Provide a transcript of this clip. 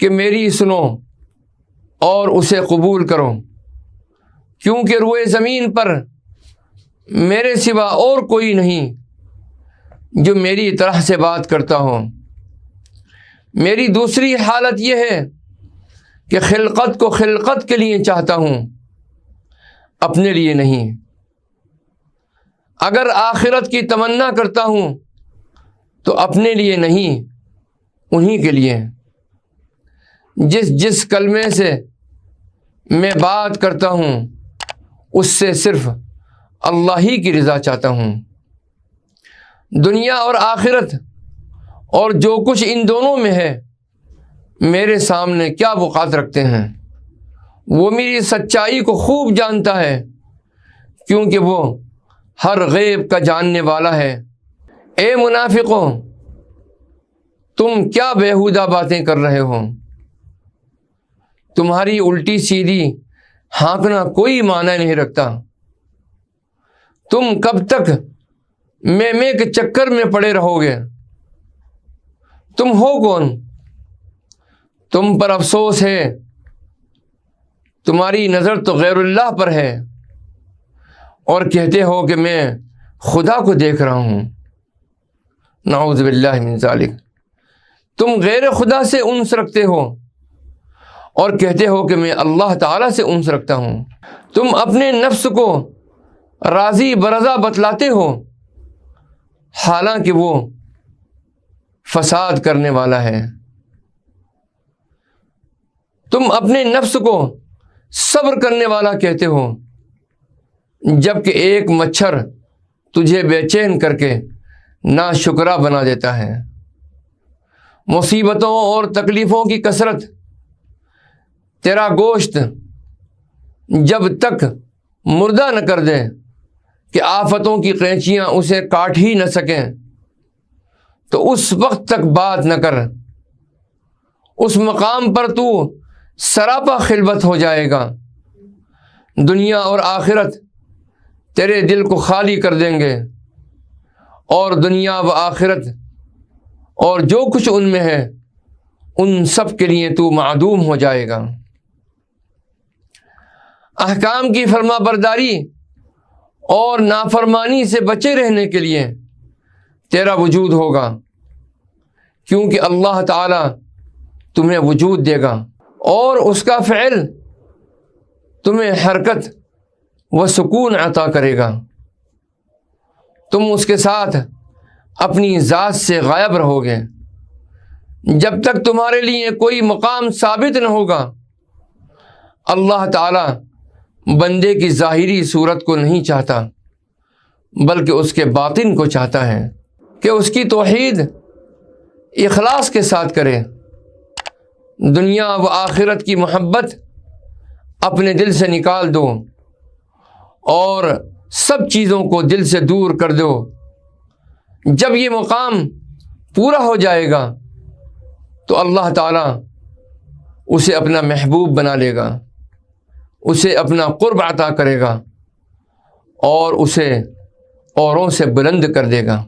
کہ میری سنو اور اسے قبول کرو، کیونکہ روئے زمین پر میرے سوا اور کوئی نہیں جو میری طرح سے بات کرتا ہو۔ میری دوسری حالت یہ ہے کہ خلقت کو خلقت کے لیے چاہتا ہوں، اپنے لیے نہیں۔ اگر آخرت کی تمنا کرتا ہوں تو اپنے لیے نہیں، انہی کے لیے۔ جس کلمے سے میں بات کرتا ہوں اس سے صرف اللہ ہی کی رضا چاہتا ہوں۔ دنیا اور آخرت اور جو کچھ ان دونوں میں ہے میرے سامنے کیا بقات رکھتے ہیں، وہ میری سچائی کو خوب جانتا ہے، کیونکہ وہ ہر غیب کا جاننے والا ہے۔ اے منافقوں، تم کیا بیہودہ باتیں کر رہے ہو؟ تمہاری الٹی سیدھی ہانکنا کوئی معنی نہیں رکھتا۔ تم کب تک میں کے چکر میں پڑے رہو گے؟ تم ہو کون؟ تم پر افسوس ہے، تمہاری نظر تو غیر اللہ پر ہے، اور کہتے ہو کہ میں خدا کو دیکھ رہا ہوں۔ نعوذ باللہ من ذالک۔ تم غیر خدا سے انس رکھتے ہو اور کہتے ہو کہ میں اللہ تعالیٰ سے انس رکھتا ہوں۔ تم اپنے نفس کو راضی برضا بتلاتے ہو، حالانکہ وہ فساد کرنے والا ہے۔ تم اپنے نفس کو صبر کرنے والا کہتے ہو، جبکہ ایک مچھر تجھے بے چین کر کے ناشکرا بنا دیتا ہے۔ مصیبتوں اور تکلیفوں کی کثرت تیرا گوشت جب تک مردہ نہ کر دے کہ آفتوں کی قینچیاں اسے کاٹ ہی نہ سکیں، تو اس وقت تک بات نہ کر۔ اس مقام پر تو سراپا خلوت ہو جائے گا۔ دنیا اور آخرت تیرے دل کو خالی کر دیں گے، اور دنیا و آخرت اور جو کچھ ان میں ہے ان سب کے لیے تو معدوم ہو جائے گا۔ احکام کی فرما برداری اور نافرمانی سے بچے رہنے کے لیے تیرا وجود ہوگا، کیونکہ اللہ تعالیٰ تمہیں وجود دے گا، اور اس کا فعل تمہیں حرکت و سکون عطا کرے گا۔ تم اس کے ساتھ اپنی ذات سے غائب رہو گے جب تک تمہارے لیے کوئی مقام ثابت نہ ہوگا۔ اللہ تعالیٰ بندے کی ظاہری صورت کو نہیں چاہتا، بلکہ اس کے باطن کو چاہتا ہے کہ اس کی توحید اخلاص کے ساتھ کرے۔ دنیا و آخرت کی محبت اپنے دل سے نکال دو اور سب چیزوں کو دل سے دور کر دو۔ جب یہ مقام پورا ہو جائے گا تو اللہ تعالیٰ اسے اپنا محبوب بنا لے گا، اسے اپنا قرب عطا کرے گا اور اسے اوروں سے بلند کر دے گا۔